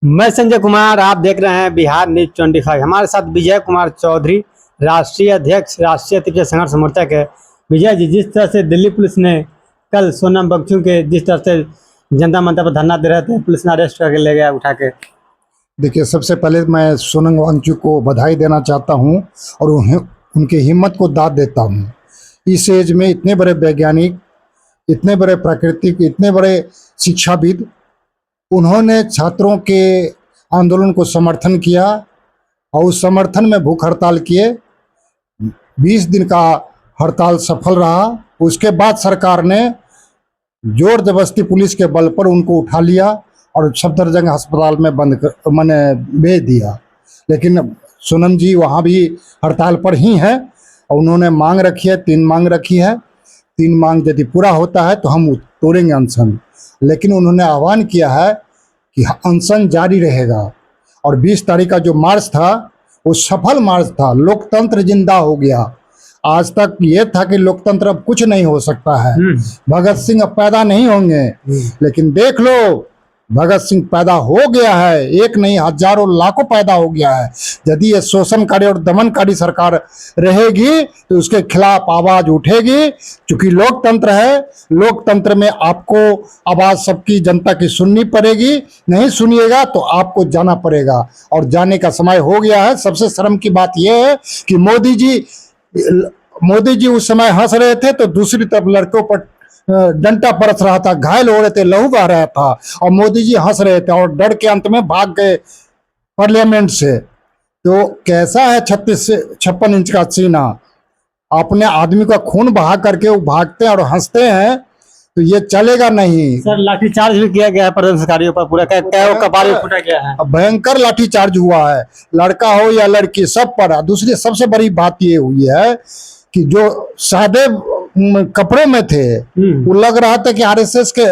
मैं संजय कुमार, आप देख रहे हैं बिहार न्यूज 25। हमारे साथ विजय कुमार चौधरी, राष्ट्रीय अध्यक्ष राष्ट्रीय अतिरिक्त संघर्ष समर्थक है। विजय जी, जिस तरह से दिल्ली पुलिस ने कल सोनम बख्शू के जिस तरह से जनता मंच पर धरना दे रहे थे, पुलिस ने अरेस्ट करके ले गया उठा के। देखिए, सबसे पहले मैं सोनम बख्शू को बधाई देना चाहता हूं और उनकी हिम्मत को दाद देता हूं। इस एज में इतने बड़े वैज्ञानिक, इतने बड़े प्राकृतिक, इतने बड़े शिक्षाविद, उन्होंने छात्रों के आंदोलन को समर्थन किया और उस समर्थन में भूख हड़ताल किए। 20 दिन का हड़ताल सफल रहा। उसके बाद सरकार ने जोर जबरदस्ती पुलिस के बल पर उनको उठा लिया और सफदरजंग अस्पताल में भेज दिया। लेकिन सोनम जी वहाँ भी हड़ताल पर ही हैं और उन्होंने मांग रखी है, 3 मांग रखी है। 3 मांग यदि पूरा होता है तो हम तोड़ेंगे अनशन। लेकिन उन्होंने आह्वान किया है कि अनशन जारी रहेगा। और 20 तारीख का जो मार्च था वो सफल मार्च था। लोकतंत्र जिंदा हो गया। आज तक ये था कि लोकतंत्र अब कुछ नहीं हो सकता है, भगत सिंह अब पैदा नहीं होंगे। लेकिन देख लो, भगत सिंह पैदा हो गया है। एक नहीं, हजारों लाखों पैदा हो गया है। यदि ये शोषणकारी और दमनकारी सरकार रहेगी तो उसके खिलाफ आवाज उठेगी। क्योंकि लोकतंत्र है, लोकतंत्र में आपको आवाज सबकी, जनता की सुननी पड़ेगी। नहीं सुनिएगा तो आपको जाना पड़ेगा और जाने का समय हो गया है। सबसे शर्म की बात यह है कि मोदी जी उस समय हंस रहे थे तो दूसरी तरफ लड़कों पर डंडा बरस रहा था, घायल हो रहे थे, लहू बह रहा था और मोदी जी हंस रहे थे और डर के अंत में भाग गए पार्लियामेंट से। तो कैसा है 36 से 56 इंच का सीना। अपने आदमी का खून बहा करके वो भागते हैं और हंसते हैं, तो ये चलेगा नहीं। सर, लाठीचार्ज भी किया गया है प्रदर्शनकारियों पर, पूरा कपाल फूटा गया है। भयंकर लाठीचार्ज हुआ है, लड़का हो या लड़की, सब पर। दूसरी सबसे बड़ी बात ये हुई है कि जो सादे कपड़ों में थे वो लग रहा था कि आरएसएस के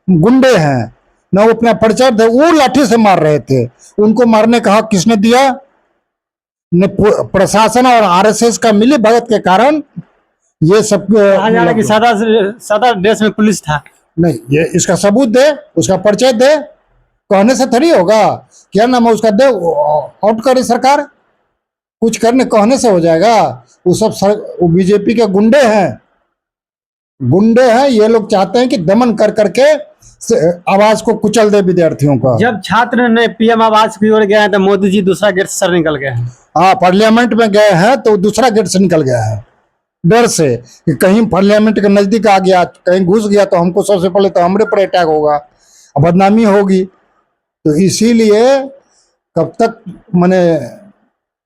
गुंडे हैं ना, वो अपना परिचय थे, वो लाठी से मार रहे थे। उनको मारने का हक किसने दिया? प्रशासन और आरएसएस का मिली भगत के कारण ये सब। कि सादा ड्रेस में पुलिस था। नहीं, ये इसका सबूत दे, उसका परिचय दे। कहने से थोड़ी होगा। क्या नाम है उसका, दे, आउट करे सरकार। कुछ करने कहने से हो जाएगा? वो सब बीजेपी के गुंडे हैं। ये लोग चाहते हैं कि दमन कर करके आवाज को कुचल दे विद्यार्थियों का। जब छात्र ने पीएम आवाज की ओर गया है तो मोदी जी दूसरा गेट से निकल गए हैं। हाँ, पार्लियामेंट में गए हैं तो दूसरा गेट से निकल गया है, डर से कि कहीं पार्लियामेंट के नजदीक आ गया, कहीं घुस गया तो हमको सबसे पहले तो हमरे पर अटैक होगा, बदनामी होगी। तो इसीलिए कब तक माने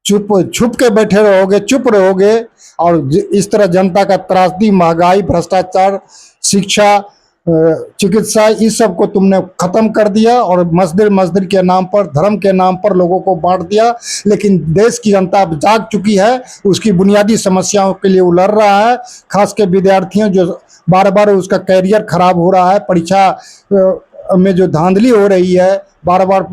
छुप के बैठे रहोगे, चुप रहोगे और इस तरह जनता का त्रासदी, महंगाई, भ्रष्टाचार, शिक्षा, चिकित्सा, इस सब को तुमने खत्म कर दिया और मजदूर के नाम पर, धर्म के नाम पर लोगों को बांट दिया। लेकिन देश की जनता अब जाग चुकी है, उसकी बुनियादी समस्याओं के लिए वो लड़ रहा है। खास के विद्यार्थियों जो बार बार उसका कैरियर खराब हो रहा है, परीक्षा में जो धांधली हो रही है, बार बार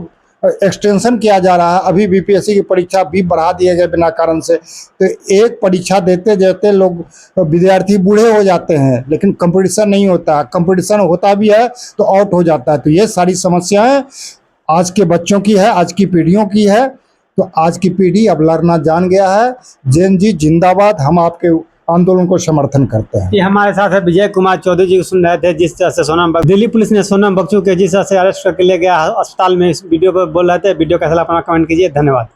एक्सटेंशन किया जा रहा है। अभी बीपीएससी की परीक्षा भी बढ़ा दिए गए बिना कारण से। तो एक परीक्षा देते देते लोग, विद्यार्थी बूढ़े हो जाते हैं, लेकिन कंपटीशन नहीं होता। कंपटीशन होता भी है तो आउट हो जाता है। तो ये सारी समस्याएं आज के बच्चों की है, आज की पीढ़ियों की है। तो आज की पीढ़ी अब लड़ना जान गया है। जैन जी जिंदाबाद, हम आपके आंदोलन को समर्थन करते हैं। ये हमारे साथ है विजय कुमार चौधरी जी, सुन रहे थे जिस तरह से दिल्ली पुलिस ने सोनम बख्शू के जिस तरह से अरेस्ट करके ले गया अस्पताल में, इस वीडियो पर बोल रहे थे। वीडियो कैसा लगा अपना कमेंट कीजिए। धन्यवाद।